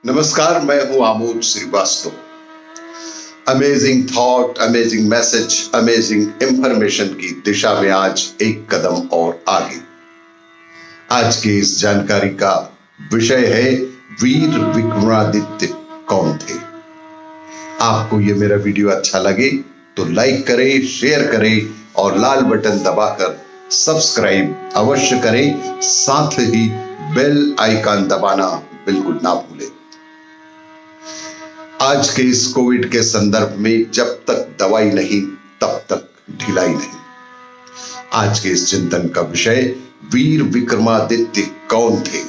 नमस्कार, मैं हूं Amod Shrivastava. Amazing thought, amazing message, amazing information की दिशा में आज एक कदम और आगे। आज के इस जानकारी का विषय है वीर विक्रमादित्य कौन थे। आपको ये मेरा वीडियो अच्छा लगे तो लाइक करें, शेयर करें और लाल बटन दबाकर सब्सक्राइब अवश्य करें। साथ ही बेल आइकन दबाना बिल्कुल ना भूलें। आज के इस कोविड के संदर्भ में जब तक दवाई नहीं तब तक ढिलाई नहीं। आज के इस चिंतन का विषय वीर विक्रमादित्य कौन थे।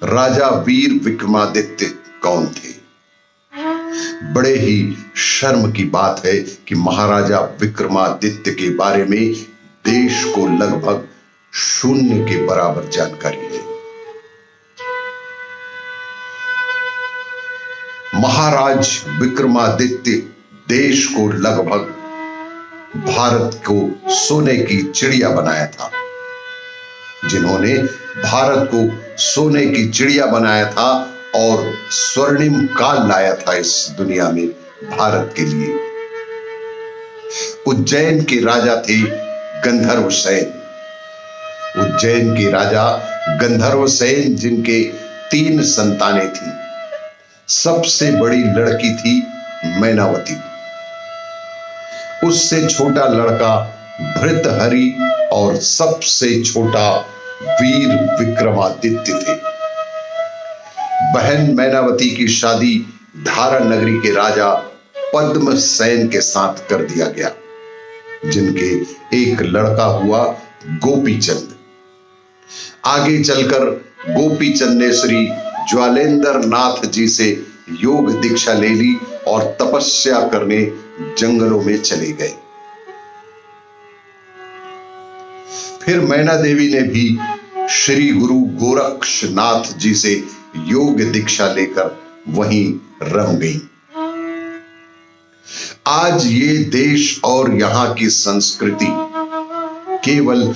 राजा वीर विक्रमादित्य कौन थे। बड़े ही शर्म की बात है कि महाराजा विक्रमादित्य के बारे में देश को लगभग शून्य के बराबर जानकारी है। महाराज विक्रमादित्य देश को लगभग भारत को सोने की चिड़िया बनाया था। जिन्होंने भारत को सोने की चिड़िया बनाया था और स्वर्णिम काल लाया था इस दुनिया में भारत के लिए। उज्जैन के राजा थे गंधर्व सेन। उज्जैन के राजा गंधर्व सेन, जिनके 3 संतानें थीं। सबसे बड़ी लड़की थी मैनावती। उससे छोटा लड़का भृतहरि और सबसे छोटा वीर विक्रमादित्य थे। बहन मैनावती की शादी धारा नगरी के राजा पद्मसेन के साथ कर दिया गया, जिनके एक लड़का हुआ गोपीचंद। आगे चलकर गोपीचंद ने श्री ज्वालेंद्र नाथ जी से योग दीक्षा ले ली और तपस्या करने जंगलों में चले गए। फिर मैना देवी ने भी श्री गुरु गोरक्षनाथ जी से योग दीक्षा लेकर वहीं रम गई। आज ये देश और यहां की संस्कृति केवल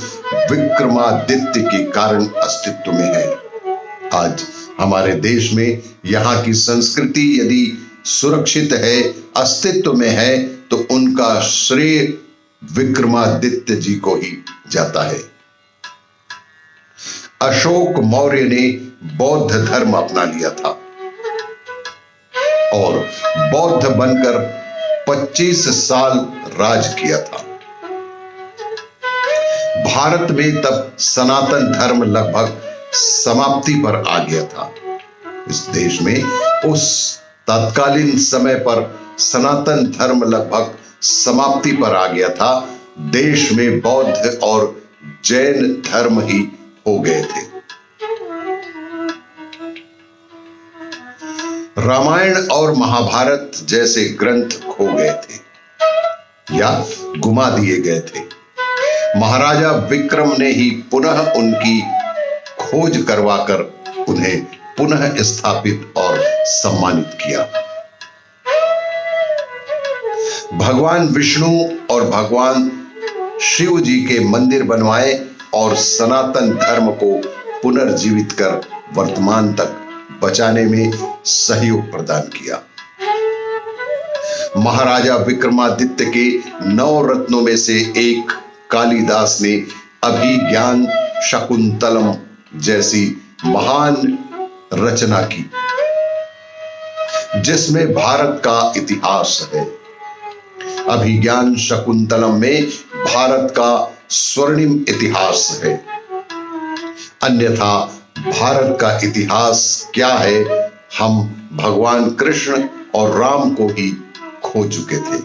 विक्रमादित्य के कारण अस्तित्व में है। आज हमारे देश में यहाँ की संस्कृति यदि सुरक्षित है, अस्तित्व में है, तो उनका श्रेय विक्रमादित्य जी को ही जाता है। अशोक मौर्य ने बौद्ध धर्म अपना लिया था और बौद्ध बनकर 25 साल राज किया था। भारत में तब सनातन धर्म लगभग समाप्ति पर आ गया था। इस देश में उस तत्कालीन समय पर सनातन धर्म लगभग समाप्ति पर आ गया था। देश में बौद्ध और जैन धर्म ही हो गए थे। रामायण और महाभारत जैसे ग्रंथ खो गए थे या गुमा दिए गए थे। महाराजा विक्रम ने ही पुनः उनकी खोज करवाकर उन्हें पुनः स्थापित और सम्मानित किया। भगवान विष्णु और भगवान शिव जी के मंदिर बनवाए और सनातन धर्म को पुनर्जीवित कर वर्तमान तक बचाने में सहयोग प्रदान किया। महाराजा विक्रमादित्य के 9 रत्नों में से एक कालिदास ने अभिज्ञान शकुंतलम जैसी महान रचना की, जिसमें भारत का इतिहास है। अभिज्ञान शकुंतलम में भारत का स्वर्णिम इतिहास है। अन्यथा भारत का इतिहास क्या है, हम भगवान कृष्ण और राम को ही खो चुके थे।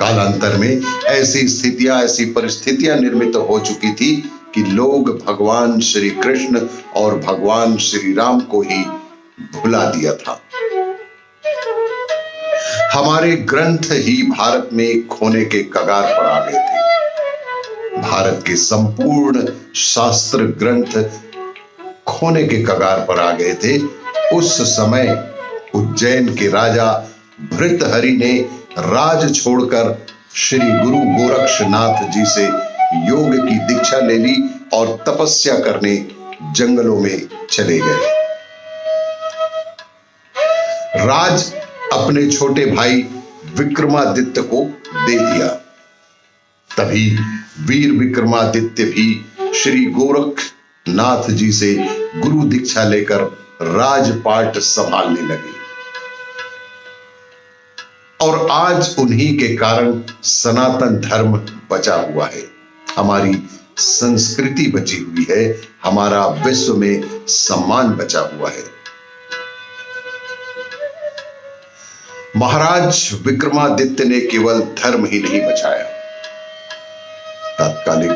कालांतर में ऐसी स्थितियां, ऐसी परिस्थितियां निर्मित हो चुकी थी कि लोग भगवान श्री कृष्ण और भगवान श्री राम को ही भुला दिया था। हमारे ग्रंथ ही भारत में खोने के कगार पर आ गए थे। भारत के संपूर्ण शास्त्र ग्रंथ खोने के कगार पर आ गए थे। उस समय उज्जैन के राजा भृतहरि ने राज छोड़कर श्री गुरु गोरक्षनाथ जी से योग की दीक्षा ले ली और तपस्या करने जंगलों में चले गए। राज अपने छोटे भाई विक्रमादित्य को दे दिया। तभी वीर विक्रमादित्य भी श्री गोरखनाथ जी से गुरु दीक्षा लेकर राजपाट संभालने लगे और आज उन्हीं के कारण सनातन धर्म बचा हुआ है, हमारी संस्कृति बची हुई है, हमारा विश्व में सम्मान बचा हुआ है। महाराज विक्रमादित्य ने केवल धर्म ही नहीं बचाया, तत्कालिक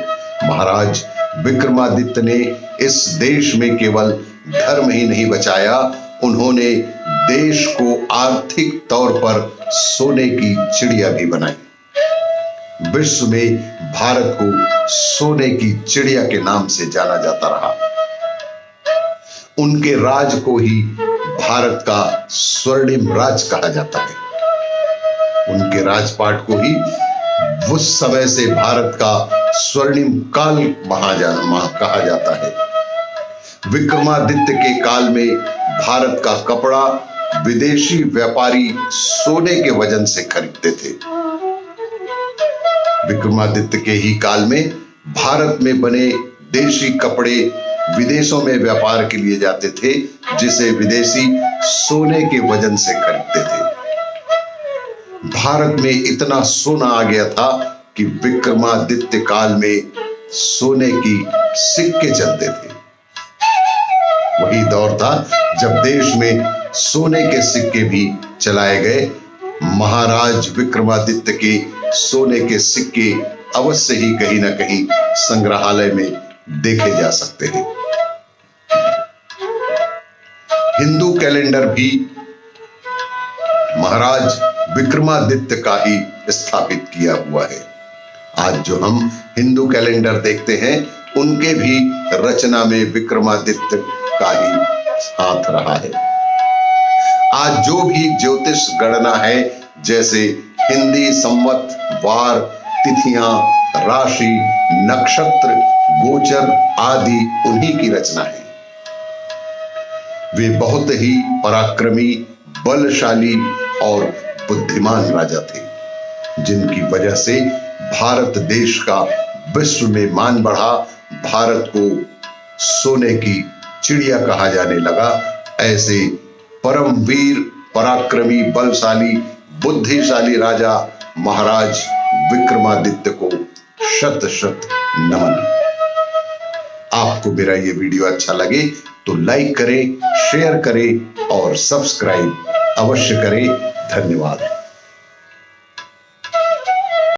महाराज विक्रमादित्य ने इस देश में केवल धर्म ही नहीं बचाया, उन्होंने देश को आर्थिक तौर पर सोने की चिड़िया भी बनाई। विश्व में भारत को सोने की चिड़िया के नाम से जाना जाता रहा। उनके राज को ही भारत का स्वर्णिम राज कहा जाता है। उनके राजपाट को ही उस समय से भारत का स्वर्णिम काल कहा जाता है। विक्रमादित्य के काल में भारत का कपड़ा विदेशी व्यापारी सोने के वजन से खरीदते थे। विक्रमादित्य के ही काल में भारत में बने देशी कपड़े विदेशों में व्यापार के लिए जाते थे, जिसे विदेशी सोने के वजन से खरीदते थे। भारत में इतना सोना आ गया था कि विक्रमादित्य काल में सोने की सिक्के चलते थे। वही दौर था जब देश में सोने के सिक्के भी चलाए गए। महाराज विक्रमादित्य के सोने के सिक्के अवश्य ही कहीं ना कहीं संग्रहालय में देखे जा सकते हैं। हिंदू कैलेंडर भी महाराज विक्रमादित्य का ही स्थापित किया हुआ है। आज जो हम हिंदू कैलेंडर देखते हैं, उनके भी रचना में विक्रमादित्य का ही हाथ रहा है। आज जो भी ज्योतिष गणना है, जैसे हिंदी संवत, वार, तिथियां, राशि, नक्षत्र, गोचर आदि उन्हीं की रचना है। वे बहुत ही पराक्रमी, बलशाली और बुद्धिमान राजा थे, जिनकी वजह से भारत देश का विश्व में मान बढ़ा, भारत को सोने की चिड़िया कहा जाने लगा। ऐसे परम वीर, पराक्रमी, बलशाली, बुद्धिशाली राजा महाराज विक्रमादित्य को शत शत नमन। आपको मेरा ये वीडियो अच्छा लगे तो लाइक करें, शेयर करें और सब्सक्राइब अवश्य करें। धन्यवाद।